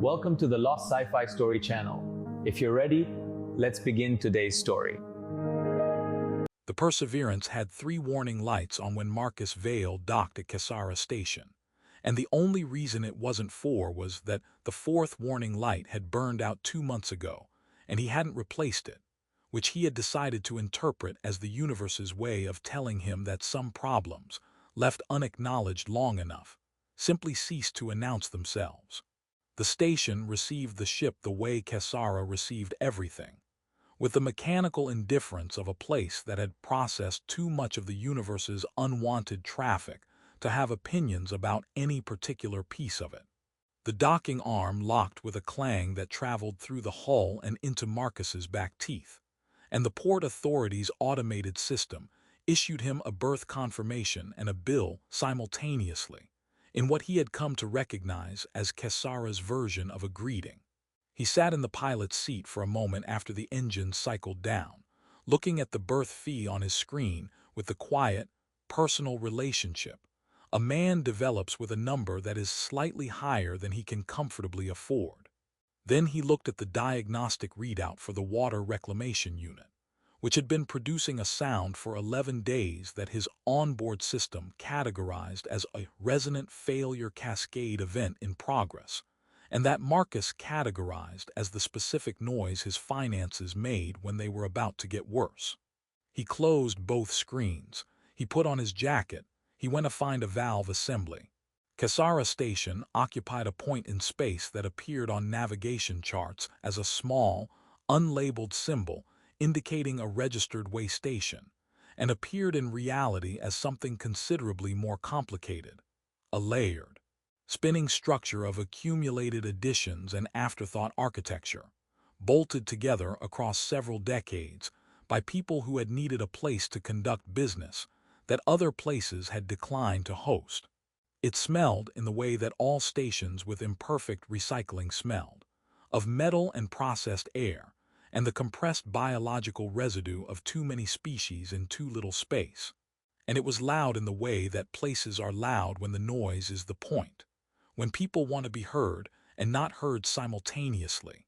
Welcome to the Lost Sci-Fi Story channel. If you're ready, let's begin today's story. The Perseverance had 3 warning lights on when Marcus Vale docked at Cassara Station, and the only reason it wasn't 4 was that the 4th warning light had burned out 2 months ago, and he hadn't replaced it, which he had decided to interpret as the universe's way of telling him that some problems, left unacknowledged long enough, simply ceased to announce themselves. The station received the ship the way Cassara received everything, with the mechanical indifference of a place that had processed too much of the universe's unwanted traffic to have opinions about any particular piece of it. The docking arm locked with a clang that traveled through the hull and into Marcus's back teeth, and the Port Authority's automated system issued him a berth confirmation and a bill simultaneously, in what he had come to recognize as Cassara's version of a greeting. He sat in the pilot's seat for a moment after the engine cycled down, looking at the berth fee on his screen with the quiet, personal relationship a man develops with a number that is slightly higher than he can comfortably afford. Then he looked at the diagnostic readout for the water reclamation unit, which had been producing a sound for 11 days that his onboard system categorized as a resonant failure cascade event in progress, and that Marcus categorized as the specific noise his finances made when they were about to get worse. He closed both screens. He put on his jacket. He went to find a valve assembly. Cassara Station occupied a point in space that appeared on navigation charts as a small, unlabeled symbol indicating a registered way station, and appeared in reality as something considerably more complicated, a layered, spinning structure of accumulated additions and afterthought architecture, bolted together across several decades by people who had needed a place to conduct business that other places had declined to host. It smelled in the way that all stations with imperfect recycling smelled, of metal and processed air, and the compressed biological residue of too many species in too little space. And it was loud in the way that places are loud when the noise is the point, when people want to be heard and not heard simultaneously,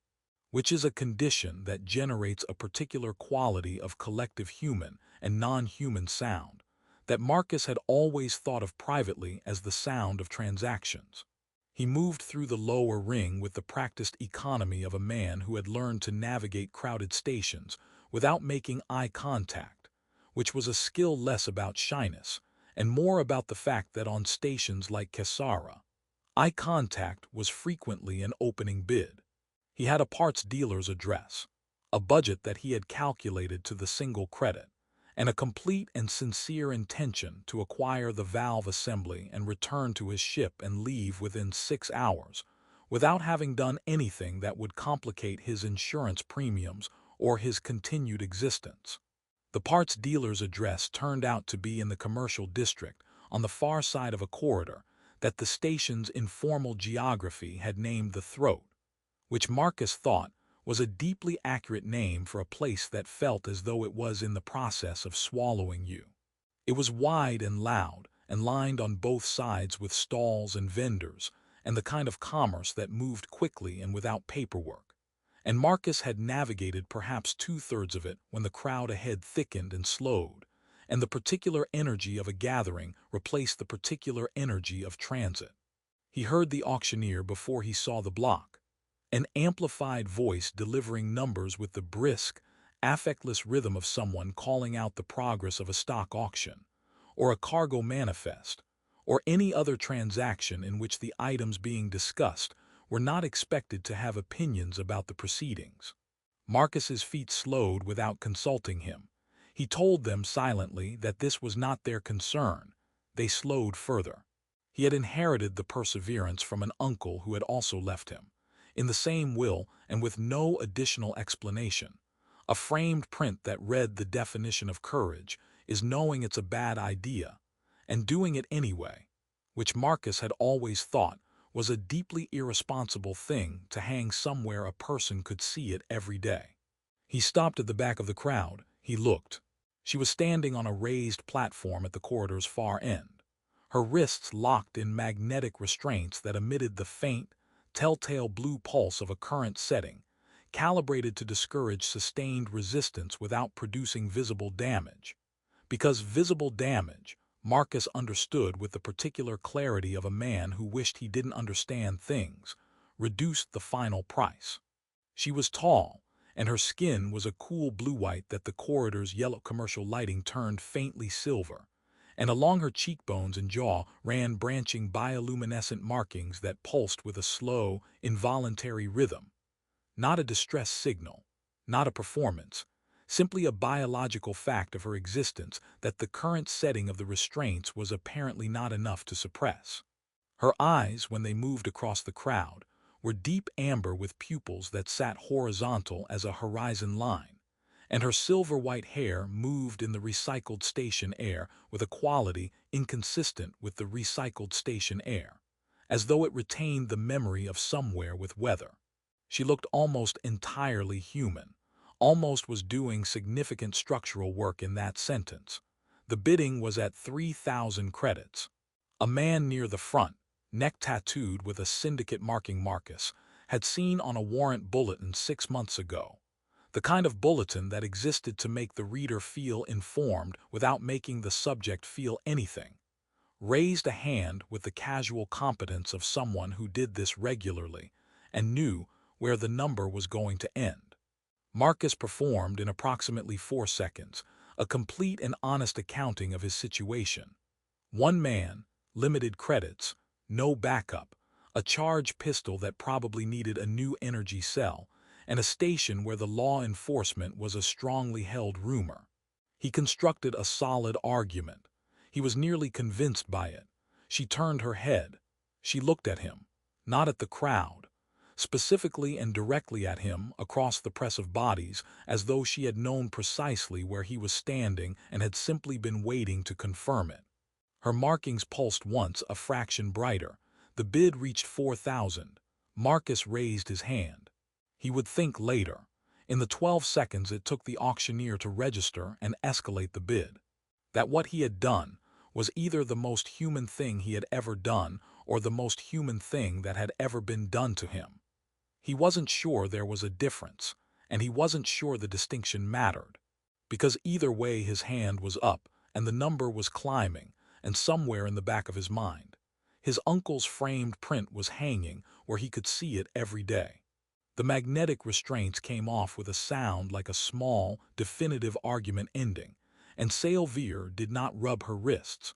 which is a condition that generates a particular quality of collective human and non-human sound that Marcus had always thought of privately as the sound of transactions. He moved through the lower ring with the practiced economy of a man who had learned to navigate crowded stations without making eye contact, which was a skill less about shyness and more about the fact that on stations like Cassara, eye contact was frequently an opening bid. He had a parts dealer's address, a budget that he had calculated to the single credit, and a complete and sincere intention to acquire the valve assembly and return to his ship and leave within 6 hours, without having done anything that would complicate his insurance premiums or his continued existence. The parts dealer's address turned out to be in the commercial district on the far side of a corridor that the station's informal geography had named the Throat, which Marcus thought was a deeply accurate name for a place that felt as though it was in the process of swallowing you. It was wide and loud, and lined on both sides with stalls and vendors, and the kind of commerce that moved quickly and without paperwork. And Marcus had navigated perhaps 2/3 of it when the crowd ahead thickened and slowed, and the particular energy of a gathering replaced the particular energy of transit. He heard the auctioneer before he saw the block, an amplified voice delivering numbers with the brisk, affectless rhythm of someone calling out the progress of a stock auction, or a cargo manifest, or any other transaction in which the items being discussed were not expected to have opinions about the proceedings. Marcus's feet slowed without consulting him. He told them silently that this was not their concern. They slowed further. He had inherited the Perseverance from an uncle who had also left him, in the same will and with no additional explanation, a framed print that read the definition of courage is knowing it's a bad idea and doing it anyway, which Marcus had always thought was a deeply irresponsible thing to hang somewhere a person could see it every day. He stopped at the back of the crowd. He looked. She was standing on a raised platform at the corridor's far end, her wrists locked in magnetic restraints that emitted the faint, telltale blue pulse of a current setting, calibrated to discourage sustained resistance without producing visible damage. Because visible damage, Marcus understood with the particular clarity of a man who wished he didn't understand things, reduced the final price. She was tall, and her skin was a cool blue-white that the corridor's yellow commercial lighting turned faintly silver, and along her cheekbones and jaw ran branching bioluminescent markings that pulsed with a slow, involuntary rhythm. Not a distress signal, not a performance, simply a biological fact of her existence that the current setting of the restraints was apparently not enough to suppress. Her eyes, when they moved across the crowd, were deep amber with pupils that sat horizontal as a horizon line, and her silver-white hair moved in the recycled station air with a quality inconsistent with the recycled station air, as though it retained the memory of somewhere with weather. She looked almost entirely human, almost was doing significant structural work in that sentence. The bidding was at 3,000 credits. A man near the front, neck tattooed with a syndicate marking Marcus, had seen on a warrant bulletin 6 months ago, the kind of bulletin that existed to make the reader feel informed without making the subject feel anything, raised a hand with the casual competence of someone who did this regularly and knew where the number was going to end. Marcus performed in approximately 4 seconds, a complete and honest accounting of his situation. One man, limited credits, no backup, a charged pistol that probably needed a new energy cell, and a station where the law enforcement was a strongly held rumor. He constructed a solid argument. He was nearly convinced by it. She turned her head. She looked at him, not at the crowd, specifically and directly at him across the press of bodies, as though she had known precisely where he was standing and had simply been waiting to confirm it. Her markings pulsed once a fraction brighter. The bid reached 4,000. Marcus raised his hand. He would think later. In the 12 seconds it took the auctioneer to register and escalate the bid. That what he had done was either the most human thing he had ever done or the most human thing that had ever been done to him. He wasn't sure there was a difference, and he wasn't sure the distinction mattered, because either way his hand was up and the number was climbing, and somewhere in the back of his mind, his uncle's framed print was hanging where he could see it every day. The magnetic restraints came off with a sound like a small, definitive argument ending, and Salvire did not rub her wrists.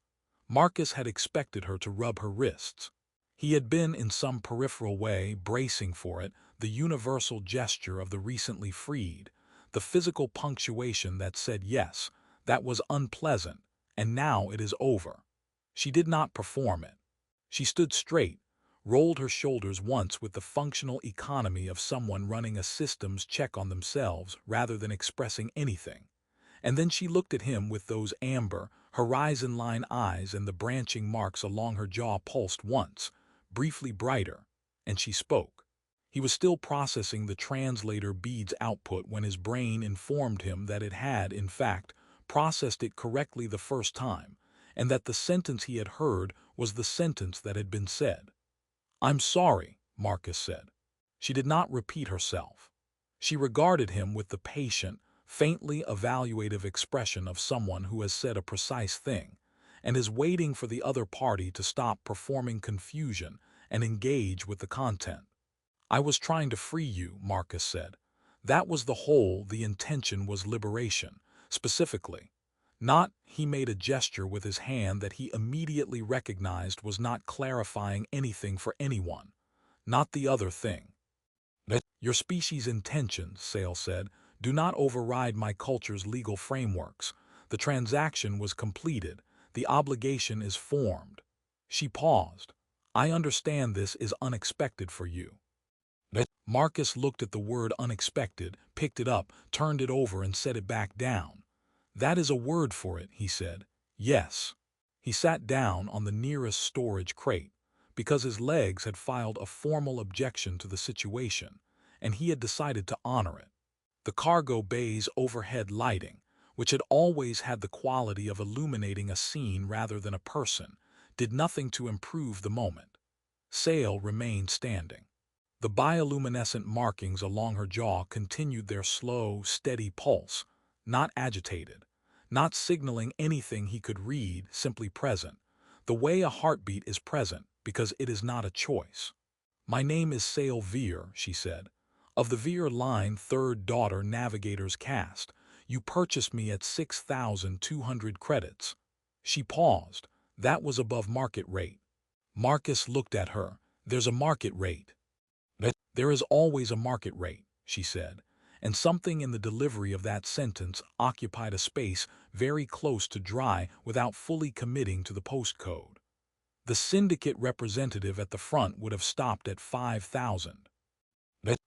Marcus had expected her to rub her wrists. He had been, in some peripheral way, bracing for it, the universal gesture of the recently freed, the physical punctuation that said yes, that was unpleasant, and now it is over. She did not perform it. She stood straight, rolled her shoulders once with the functional economy of someone running a systems check on themselves rather than expressing anything. And then she looked at him with those amber, horizon-line eyes, and the branching marks along her jaw pulsed once, briefly brighter, and she spoke. He was still processing the translator bead's output when his brain informed him that it had, in fact, processed it correctly the first time, and that the sentence he had heard was the sentence that had been said. "I'm sorry," Marcus said. She did not repeat herself. She regarded him with the patient, faintly evaluative expression of someone who has said a precise thing and is waiting for the other party to stop performing confusion and engage with the content. "I was trying to free you," Marcus said. "That was the intention was liberation, specifically. Not," he made a gesture with his hand that he immediately recognized was not clarifying anything for anyone. "Not the other thing." "Your species' intentions," Sale said, "do not override my culture's legal frameworks. The transaction was completed. The obligation is formed." She paused. "I understand this is unexpected for you." Marcus looked at the word unexpected, picked it up, turned it over, and set it back down. "That is a word for it," he said. "Yes." He sat down on the nearest storage crate, because his legs had filed a formal objection to the situation, and he had decided to honor it. The cargo bay's overhead lighting, which had always had the quality of illuminating a scene rather than a person, did nothing to improve the moment. Sale remained standing. The bioluminescent markings along her jaw continued their slow, steady pulse, not agitated, not signaling anything he could read, simply present, the way a heartbeat is present because it is not a choice. "My name is Sale Veer," she said. "Of the Veer Line Third Daughter Navigator's Cast. You purchased me at 6,200 credits." She paused. That was above market rate. Marcus looked at her. "There's a market rate." "There is always a market rate," she said, and something in the delivery of that sentence occupied a space very close to dry without fully committing to the postcode. The syndicate representative at the front would have stopped at 5,000.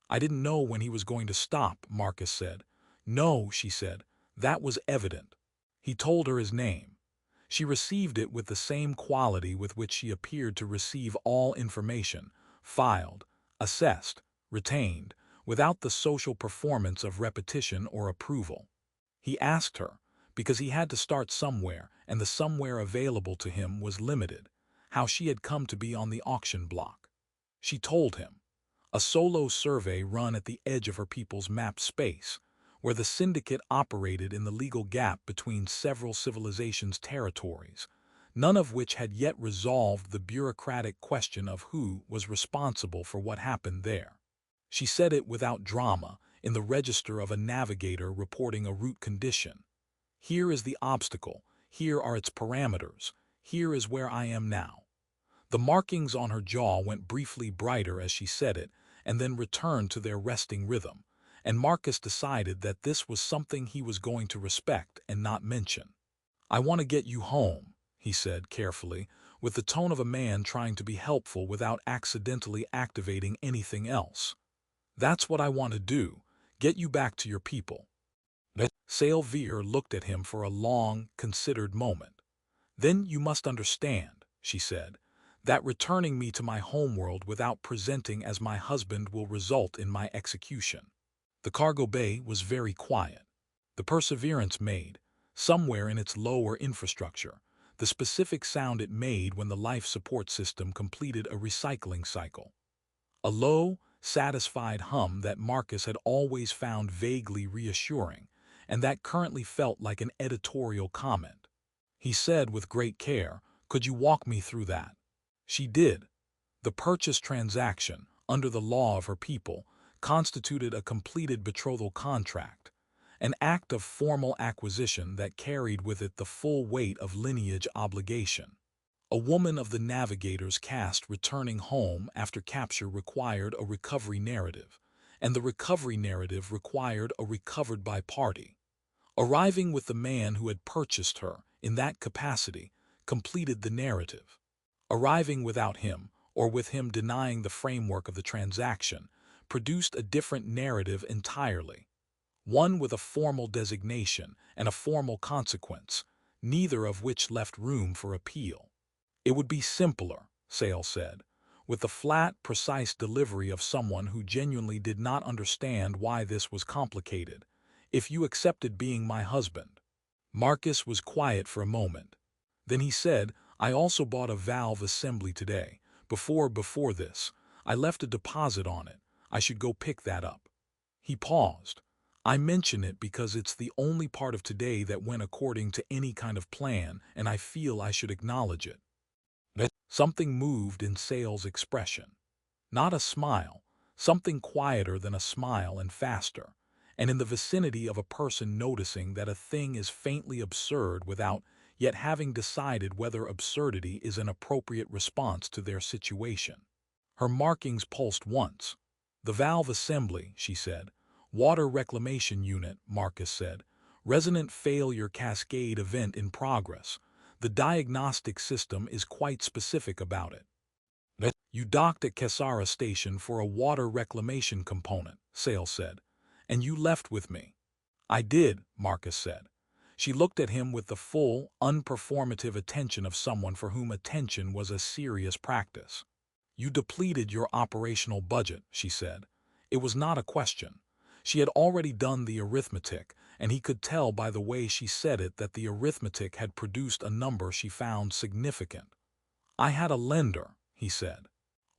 "I didn't know when he was going to stop," Marcus said. "No," she said, "that was evident." He told her his name. She received it with the same quality with which she appeared to receive all information, filed, assessed, retained, without the social performance of repetition or approval. He asked her, because he had to start somewhere and the somewhere available to him was limited, how she had come to be on the auction block. She told him. A solo survey run at the edge of her people's mapped space, where the syndicate operated in the legal gap between several civilizations' territories, none of which had yet resolved the bureaucratic question of who was responsible for what happened there. She said it without drama, in the register of a navigator reporting a route condition. "Here is the obstacle, here are its parameters, here is where I am now." The markings on her jaw went briefly brighter as she said it, and then returned to their resting rhythm, and Marcus decided that this was something he was going to respect and not mention. "I want to get you home," he said carefully, with the tone of a man trying to be helpful without accidentally activating anything else. "That's what I want to do, get you back to your people." Sale Veer looked at him for a long, considered moment. "Then you must understand," she said, "that returning me to my homeworld without presenting as my husband will result in my execution." The cargo bay was very quiet. The Perseverance made, somewhere in its lower infrastructure, the specific sound it made when the life support system completed a recycling cycle. A low, satisfied hum that Marcus had always found vaguely reassuring, and that currently felt like an editorial comment. He said with great care, "Could you walk me through that?" She did. The purchase transaction, under the law of her people, constituted a completed betrothal contract, an act of formal acquisition that carried with it the full weight of lineage obligation. A woman of the Navigator's caste returning home after capture required a recovery narrative, and the recovery narrative required a recovered-by party. Arriving with the man who had purchased her, in that capacity, completed the narrative. Arriving without him, or with him denying the framework of the transaction, produced a different narrative entirely. One with a formal designation and a formal consequence, neither of which left room for appeal. "It would be simpler," Sale said, with the flat, precise delivery of someone who genuinely did not understand why this was complicated, "if you accepted being my husband." Marcus was quiet for a moment. Then he said, "I also bought a valve assembly today. Before this, I left a deposit on it. I should go pick that up." He paused. "I mention it because it's the only part of today that went according to any kind of plan, and I feel I should acknowledge it." Something moved in Sale's expression. Not a smile, something quieter than a smile and faster, and in the vicinity of a person noticing that a thing is faintly absurd without yet having decided whether absurdity is an appropriate response to their situation. Her markings pulsed once. "The valve assembly," she said. "Water reclamation unit," Marcus said. "Resonant failure cascade event in progress. The diagnostic system is quite specific about it." "You docked at Kesara Station for a water reclamation component," Sale said, "and you left with me." "I did," Marcus said. She looked at him with the full, unperformative attention of someone for whom attention was a serious practice. "You depleted your operational budget," she said. It was not a question. She had already done the arithmetic, and he could tell by the way she said it that the arithmetic had produced a number she found significant. "I had a lender," he said.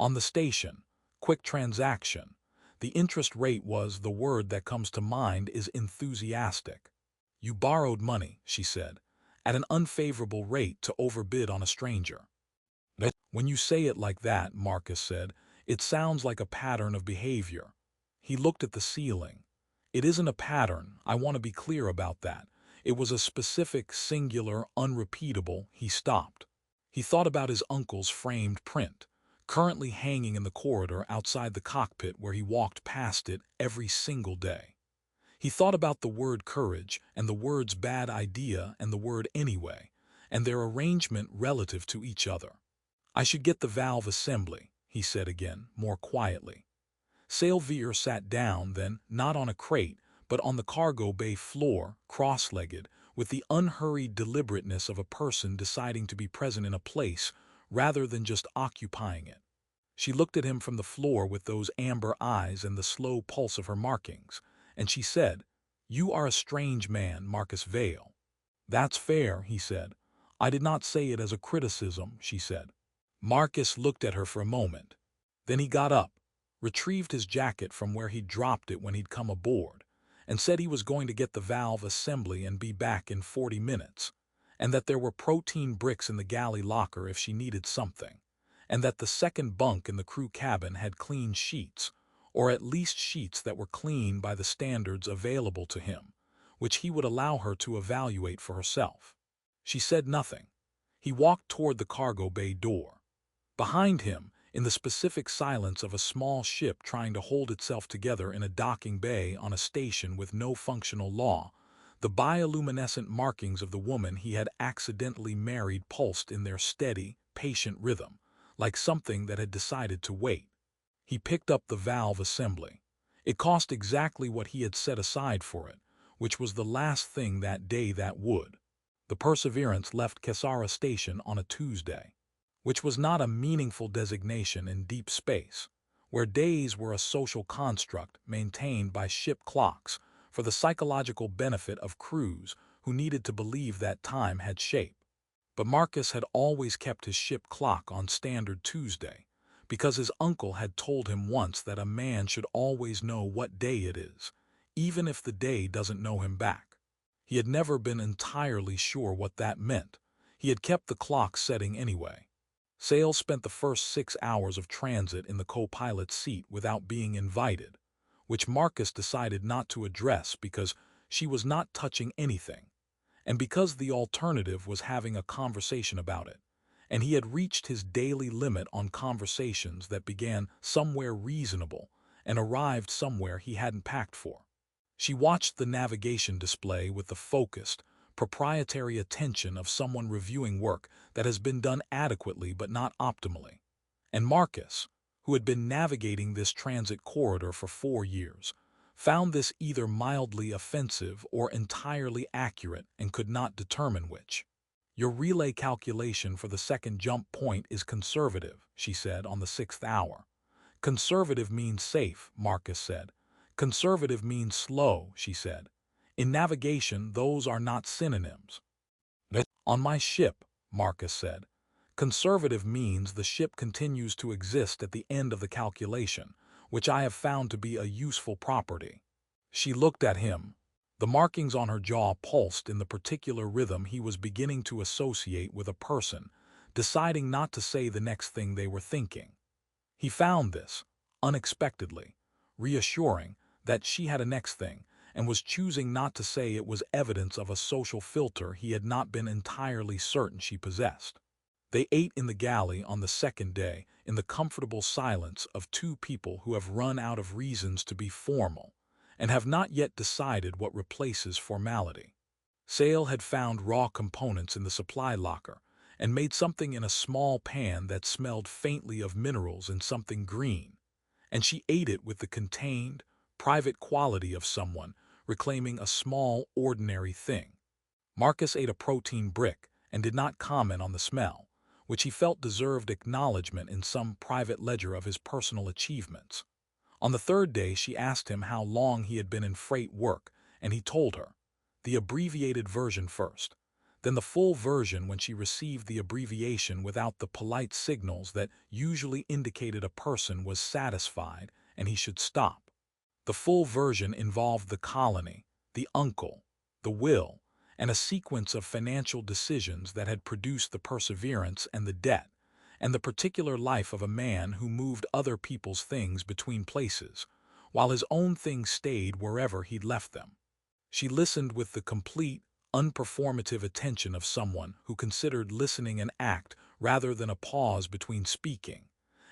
"On the station. quick transaction. The interest rate was the word that comes to mind is enthusiastic. You borrowed money, she said, at an unfavorable rate to overbid on a stranger. When you say it like that, Marcus said, it sounds like a pattern of behavior. He looked at the ceiling. It isn't a pattern, I want to be clear about that. It was a specific, singular, unrepeatable. He stopped. He thought about his uncle's framed print, currently hanging in the corridor outside the cockpit where he walked past it every single day. He thought about the word courage and the words bad idea and the word anyway, and their arrangement relative to each other. I should get the valve assembly, he said again, more quietly. Salvier sat down then, not on a crate, but on the cargo bay floor, cross-legged, with the unhurried deliberateness of a person deciding to be present in a place rather than just occupying it. She looked at him from the floor with those amber eyes and the slow pulse of her markings, and she said, "You are a strange man, Marcus Vale." "That's fair," he said. "I did not say it as a criticism," she said. Marcus looked at her for a moment. Then he got up, retrieved his jacket from where he'd dropped it when he'd come aboard, and said he was going to get the valve assembly and be back in 40 minutes, and that there were protein bricks in the galley locker if she needed something, and that the second bunk in the crew cabin had clean sheets, or at least sheets that were clean by the standards available to him, which he would allow her to evaluate for herself. She said nothing. He walked toward the cargo bay door. Behind him, in the specific silence of a small ship trying to hold itself together in a docking bay on a station with no functional law, the bioluminescent markings of the woman he had accidentally married pulsed in their steady, patient rhythm, like something that had decided to wait. He picked up the valve assembly. It cost exactly what he had set aside for it, which was the last thing that day that would. The Perseverance left Cassara Station on a Tuesday, which was not a meaningful designation in deep space, where days were a social construct maintained by ship clocks for the psychological benefit of crews who needed to believe that time had shape. But Marcus had always kept his ship clock on standard Tuesday, because his uncle had told him once that a man should always know what day it is, even if the day doesn't know him back. He had never been entirely sure what that meant. He had kept the clock setting anyway. Sales spent the first 6 hours of transit in the co-pilot's seat without being invited, which Marcus decided not to address because she was not touching anything, and because the alternative was having a conversation about it, and he had reached his daily limit on conversations that began somewhere reasonable and arrived somewhere he hadn't packed for. She watched the navigation display with the focused, proprietary attention of someone reviewing work that has been done adequately but not optimally. And Marcus, who had been navigating this transit corridor for 4 years, found this either mildly offensive or entirely accurate and could not determine which. "Your relay calculation for the second jump point is conservative," she said on the 6th hour. "Conservative means safe," Marcus said. "Conservative means slow," she said. "In navigation, those are not synonyms." "On my ship," Marcus said, "conservative means the ship continues to exist at the end of the calculation, which I have found to be a useful property." She looked at him. The markings on her jaw pulsed in the particular rhythm he was beginning to associate with a person, deciding not to say the next thing they were thinking. He found this, unexpectedly, reassuring that she had a next thing, and was choosing not to say it was evidence of a social filter he had not been entirely certain she possessed. They ate in the galley on the second day in the comfortable silence of two people who have run out of reasons to be formal and have not yet decided what replaces formality. Sale had found raw components in the supply locker and made something in a small pan that smelled faintly of minerals and something green, and she ate it with the contained, private quality of someone reclaiming a small, ordinary thing. Marcus ate a protein brick and did not comment on the smell, which he felt deserved acknowledgement in some private ledger of his personal achievements. On the third day, she asked him how long he had been in freight work, and he told her. The abbreviated version first. then the full version when she received the abbreviation without the polite signals that usually indicated a person was satisfied and he should stop. The full version involved the colony, the uncle, the will, and a sequence of financial decisions that had produced the perseverance and the debt, and the particular life of a man who moved other people's things between places, while his own things stayed wherever he'd left them. She listened with the complete, unperformative attention of someone who considered listening an act rather than a pause between speaking,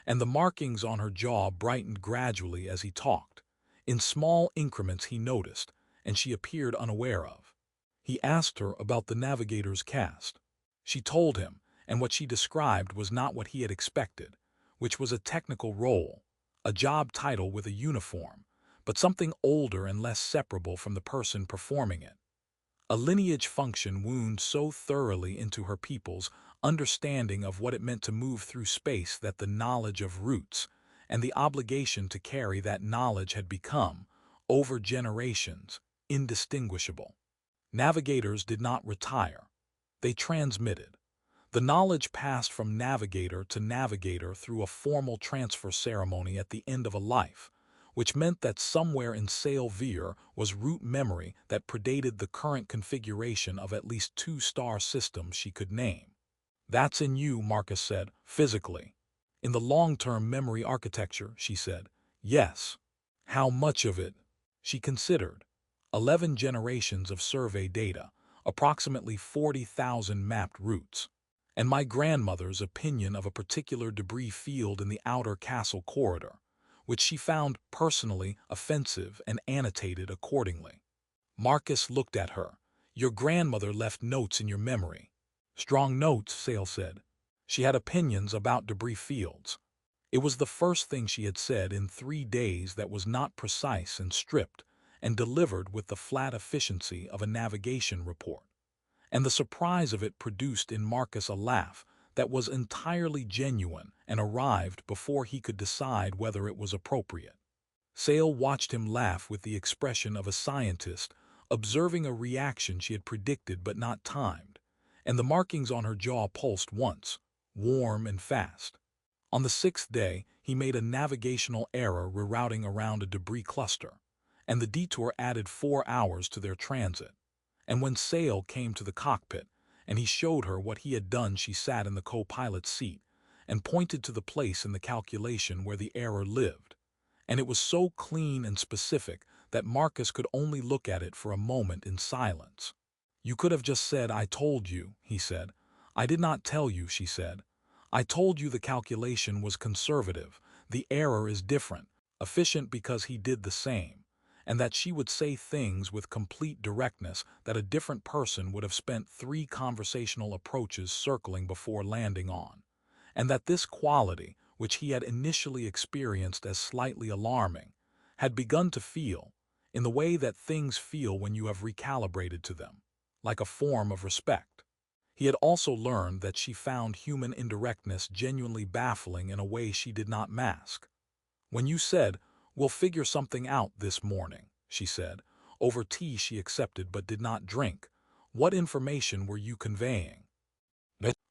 and the markings on her jaw brightened gradually as he talked, in small increments he noticed, and she appeared unaware of. He asked her about the navigator's cast. She told him, and what she described was not what he had expected, which was a technical role, a job title with a uniform, but something older and less separable from the person performing it. A lineage function wound so thoroughly into her people's understanding of what it meant to move through space that the knowledge of roots and the obligation to carry that knowledge had become, over generations, indistinguishable. Navigators did not retire. They transmitted. The knowledge passed from navigator to navigator through a formal transfer ceremony at the end of a life, which meant that somewhere in Sail Veer was root memory that predated the current configuration of at least 2 star systems she could name. That's in you, Marcus said, physically. In the long-term memory architecture, she said. Yes. How much of it? She considered. 11 generations of survey data, approximately 40,000 mapped routes, and my grandmother's opinion of a particular debris field in the outer castle corridor, which she found personally offensive and annotated accordingly. Marcus looked at her. Your grandmother left notes in your memory. Strong notes, Sale said. She had opinions about debris fields. It was the first thing she had said in 3 days that was not precise and stripped and delivered with the flat efficiency of a navigation report. And the surprise of it produced in Marcus a laugh that was entirely genuine and arrived before he could decide whether it was appropriate. Sale watched him laugh with the expression of a scientist observing a reaction she had predicted but not timed, and the markings on her jaw pulsed once, warm and fast. On the 6th day, he made a navigational error rerouting around a debris cluster, and the detour added 4 hours to their transit. And when Sale came to the cockpit, and he showed her what he had done, she sat in the co-pilot's seat and pointed to the place in the calculation where the error lived. And it was so clean and specific that Marcus could only look at it for a moment in silence. You could have just said, I told you, he said. I did not tell you, she said. I told you the calculation was conservative, the error is different, efficient because he did the same, and that she would say things with complete directness that a different person would have spent 3 conversational approaches circling before landing on, and that this quality, which he had initially experienced as slightly alarming, had begun to feel, in the way that things feel when you have recalibrated to them, like a form of respect. He had also learned that she found human indirectness genuinely baffling in a way she did not mask. When you said, we'll figure something out this morning, she said. Over tea she accepted but did not drink. What information were you conveying?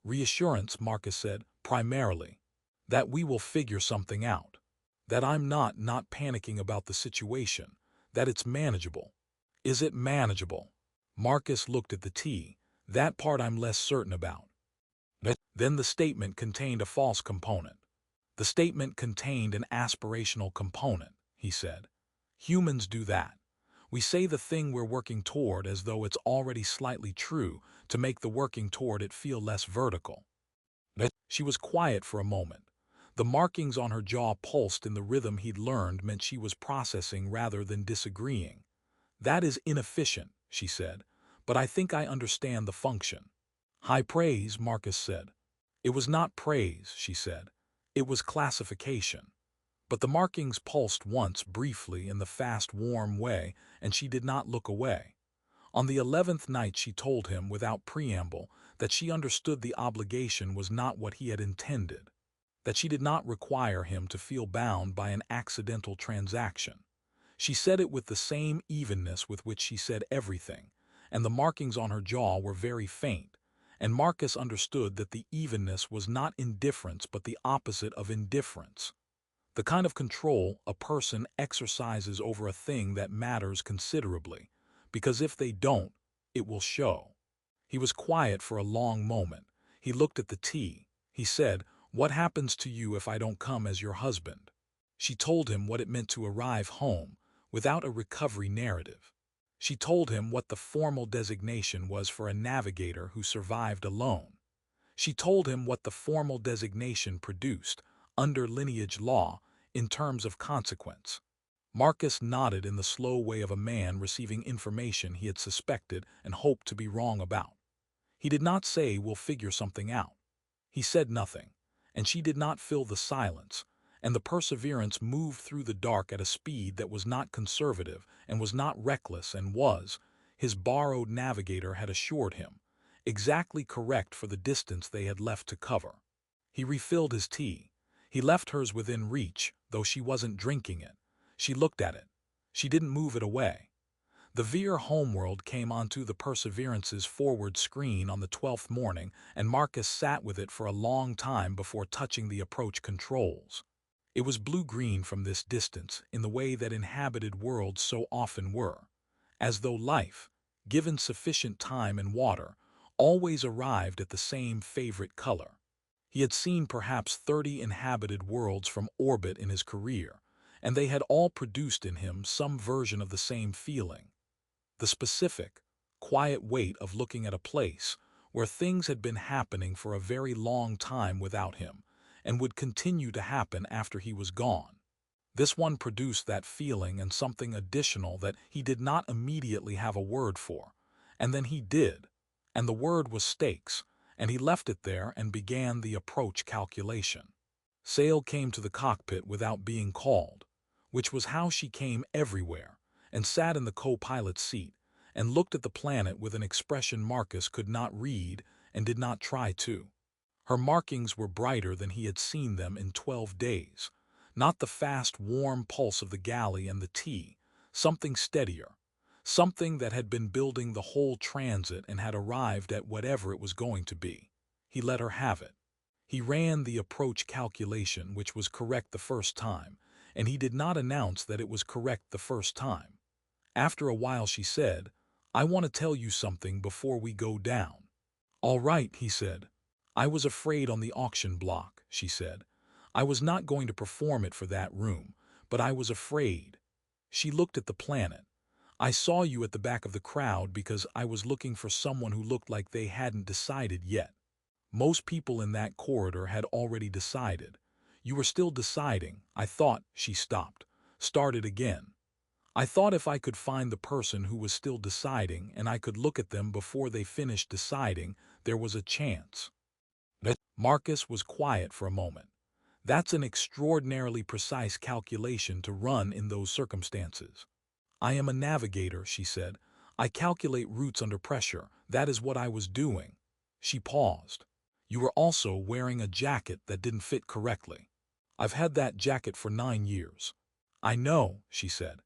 Reassurance, Marcus said, primarily. That we will figure something out. That I'm not panicking about the situation. That it's manageable. Is it manageable? Marcus looked at the tea. That part I'm less certain about. Then the statement contained a false component. The statement contained an aspirational component, he said. Humans do that. We say the thing we're working toward as though it's already slightly true to make the working toward it feel less vertical. She was quiet for a moment. The markings on her jaw pulsed in the rhythm he'd learned meant she was processing rather than disagreeing. That is inefficient, she said, but I think I understand the function. High praise, Marcus said. It was not praise, she said. It was classification. But the markings pulsed once briefly in the fast, warm way, and she did not look away. On the 11th night she told him, without preamble, that she understood the obligation was not what he had intended, that she did not require him to feel bound by an accidental transaction. She said it with the same evenness with which she said everything, and the markings on her jaw were very faint, and Marcus understood that the evenness was not indifference but the opposite of indifference. The kind of control a person exercises over a thing that matters considerably, because if they don't, it will show. He was quiet for a long moment. He looked at the tea. He said, "What happens to you if I don't come as your husband?" She told him what it meant to arrive home, without a recovery narrative. She told him what the formal designation was for a navigator who survived alone. She told him what the formal designation produced, under lineage law, in terms of consequence. Marcus nodded in the slow way of a man receiving information he had suspected and hoped to be wrong about. He did not say, "We'll figure something out." He said nothing, and she did not fill the silence, and the Perseverance moved through the dark at a speed that was not conservative and was not reckless and was, his borrowed navigator had assured him, exactly correct for the distance they had left to cover. He refilled his tea. He left hers within reach, though she wasn't drinking it. She looked at it. She didn't move it away. The Veer homeworld came onto the Perseverance's forward screen on the 12th morning, and Marcus sat with it for a long time before touching the approach controls. It was blue-green from this distance, in the way that inhabited worlds so often were, as though life, given sufficient time and water, always arrived at the same favorite color. He had seen perhaps 30 inhabited worlds from orbit in his career, and they had all produced in him some version of the same feeling. The specific, quiet weight of looking at a place where things had been happening for a very long time without him, and would continue to happen after he was gone. This one produced that feeling and something additional that he did not immediately have a word for, and then he did, and the word was stakes, and he left it there and began the approach calculation. Sail came to the cockpit without being called, which was how she came everywhere, and sat in the co-pilot's seat, and looked at the planet with an expression Marcus could not read and did not try to. Her markings were brighter than he had seen them in 12 days, not the fast, warm pulse of the galley and the tea, something steadier, something that had been building the whole transit and had arrived at whatever it was going to be. He let her have it. He ran the approach calculation, which was correct the first time, and he did not announce that it was correct the first time. After a while she said, "I want to tell you something before we go down." "All right," he said. "I was afraid on the auction block," she said. "I was not going to perform it for that room, but I was afraid." She looked at the planet. "I saw you at the back of the crowd because I was looking for someone who looked like they hadn't decided yet. Most people in that corridor had already decided. You were still deciding. I thought," she stopped, started again. "I thought if I could find the person who was still deciding and I could look at them before they finished deciding, there was a chance." Marcus was quiet for a moment. That's an extraordinarily precise calculation to run in those circumstances. "I am a navigator," she said. "I calculate routes under pressure. That is what I was doing." She paused. "You were also wearing a jacket that didn't fit correctly." "I've had that jacket for 9 years." "I know," she said.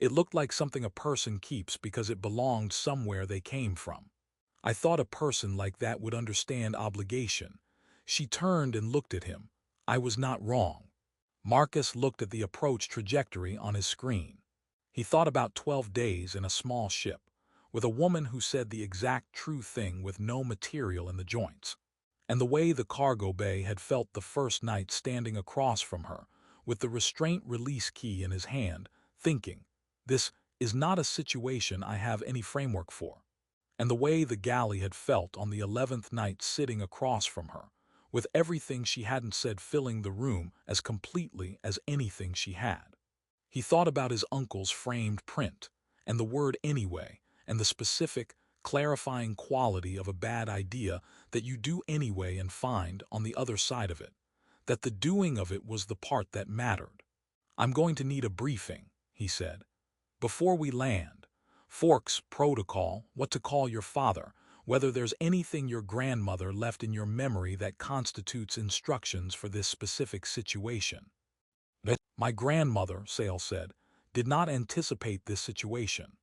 "It looked like something a person keeps because it belonged somewhere they came from. I thought a person like that would understand obligation." She turned and looked at him. "I was not wrong." Marcus looked at the approach trajectory on his screen. He thought about 12 days in a small ship, with a woman who said the exact true thing with no material in the joints, and the way the cargo bay had felt the first night standing across from her, with the restraint release key in his hand, thinking, "This is not a situation I have any framework for." And the way the galley had felt on the 11th night sitting across from her, with everything she hadn't said filling the room as completely as anything she had. He thought about his uncle's framed print, and the word anyway, and the specific, clarifying quality of a bad idea that you do anyway and find on the other side of it, that the doing of it was the part that mattered. "I'm going to need a briefing," he said. "Before we land. Forks, protocol, what to call your father, whether there's anything your grandmother left in your memory that constitutes instructions for this specific situation." "My grandmother," Sale said, "did not anticipate this situation."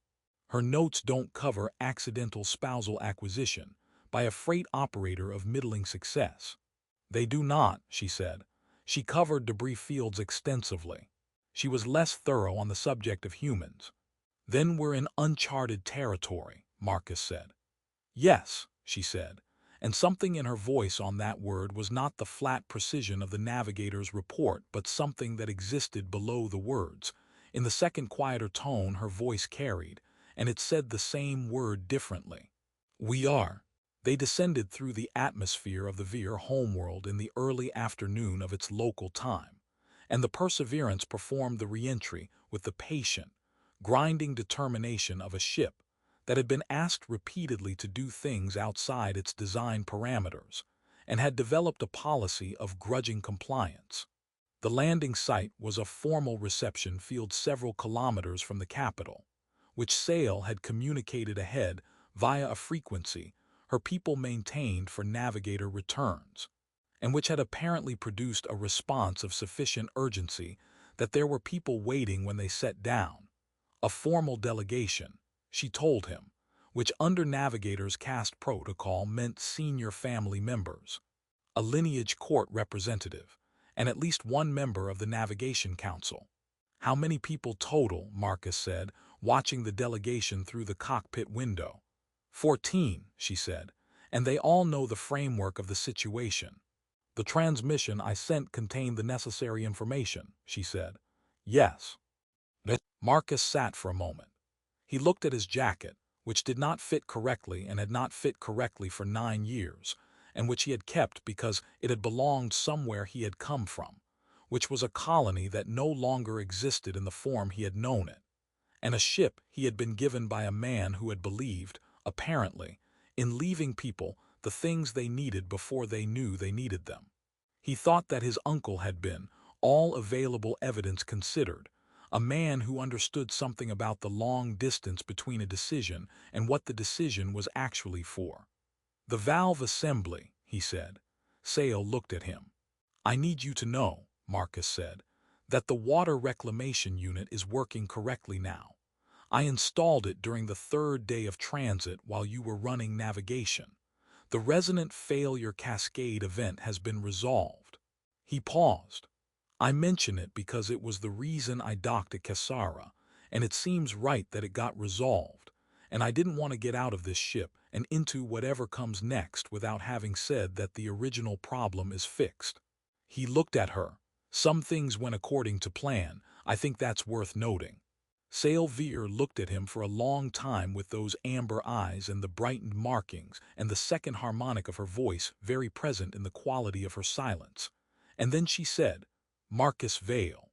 Her notes don't cover accidental spousal acquisition by a freight operator of middling success. They do not, she said. She covered debris fields extensively. She was less thorough on the subject of humans. Then we're in uncharted territory, Marcus said. Yes, she said, and something in her voice on that word was not the flat precision of the navigator's report, but something that existed below the words. In the second quieter tone her voice carried, and it said the same word differently. We are. They descended through the atmosphere of the Veer homeworld in the early afternoon of its local time, and the Perseverance performed the re-entry with the patient, grinding determination of a ship that had been asked repeatedly to do things outside its design parameters and had developed a policy of grudging compliance. The landing site was a formal reception field several kilometers from the capital, which Sale had communicated ahead via a frequency her people maintained for navigator returns, and which had apparently produced a response of sufficient urgency that there were people waiting when they set down. A formal delegation, she told him, which under navigators' caste protocol meant senior family members, a lineage court representative, and at least one member of the Navigation Council. How many people total, Marcus said, watching the delegation through the cockpit window. 14, she said, and they all know the framework of the situation. The transmission I sent contained the necessary information, she said. Yes. Marcus sat for a moment. He looked at his jacket, which did not fit correctly and had not fit correctly for 9 years, and which he had kept because it had belonged somewhere he had come from, which was a colony that no longer existed in the form he had known it, and a ship he had been given by a man who had believed, apparently, in leaving people the things they needed before they knew they needed them. He thought that his uncle had been, all available evidence considered, a man who understood something about the long distance between a decision and what the decision was actually for. The valve assembly, he said. Sale looked at him. I need you to know, Marcus said, that the water reclamation unit is working correctly now. I installed it during the 3rd day of transit while you were running navigation. The resonant failure cascade event has been resolved. He paused. I mention it because it was the reason I docked at Kasara, and it seems right that it got resolved, and I didn't want to get out of this ship and into whatever comes next without having said that the original problem is fixed. He looked at her. Some things went according to plan. I think that's worth noting. Sale Veer looked at him for a long time with those amber eyes and the brightened markings and the second harmonic of her voice very present in the quality of her silence. And then she said, Marcus Vale,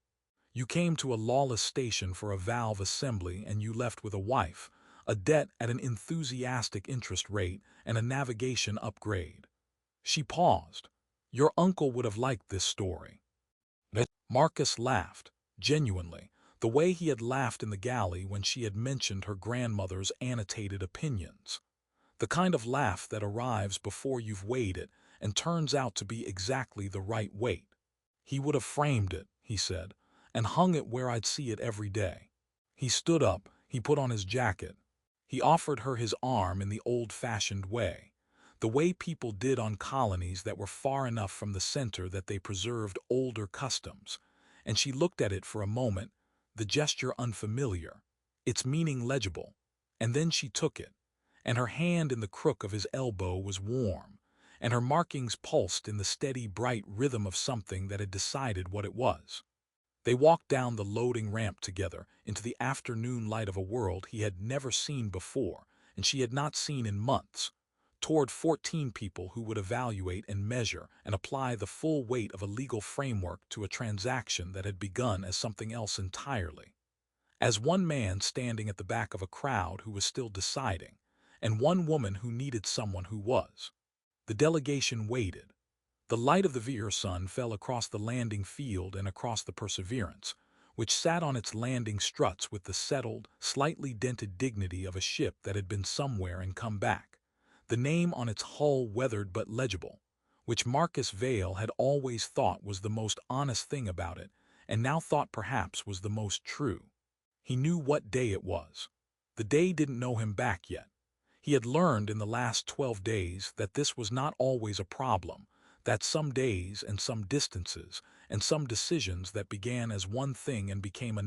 you came to a lawless station for a valve assembly and you left with a wife, a debt at an enthusiastic interest rate, and a navigation upgrade. She paused. Your uncle would have liked this story. Marcus laughed, genuinely, the way he had laughed in the galley when she had mentioned her grandmother's annotated opinions. The kind of laugh that arrives before you've weighed it and turns out to be exactly the right weight. He would have framed it, he said, and hung it where I'd see it every day. He stood up, he put on his jacket. He offered her his arm in the old-fashioned way, the way people did on colonies that were far enough from the center that they preserved older customs, and she looked at it for a moment, the gesture unfamiliar, its meaning legible, and then she took it, and her hand in the crook of his elbow was warm, and her markings pulsed in the steady, bright rhythm of something that had decided what it was. They walked down the loading ramp together into the afternoon light of a world he had never seen before, and she had not seen in months, toward 14 people who would evaluate and measure and apply the full weight of a legal framework to a transaction that had begun as something else entirely. As one man standing at the back of a crowd who was still deciding, and one woman who needed someone who was. The delegation waited. The light of the Veer sun fell across the landing field and across the Perseverance, which sat on its landing struts with the settled, slightly dented dignity of a ship that had been somewhere and come back. The name on its hull weathered but legible, which Marcus Vale had always thought was the most honest thing about it, and now thought perhaps was the most true. He knew what day it was. The day didn't know him back yet. He had learned in the last 12 days that this was not always a problem, that some days and some distances and some decisions that began as one thing and became another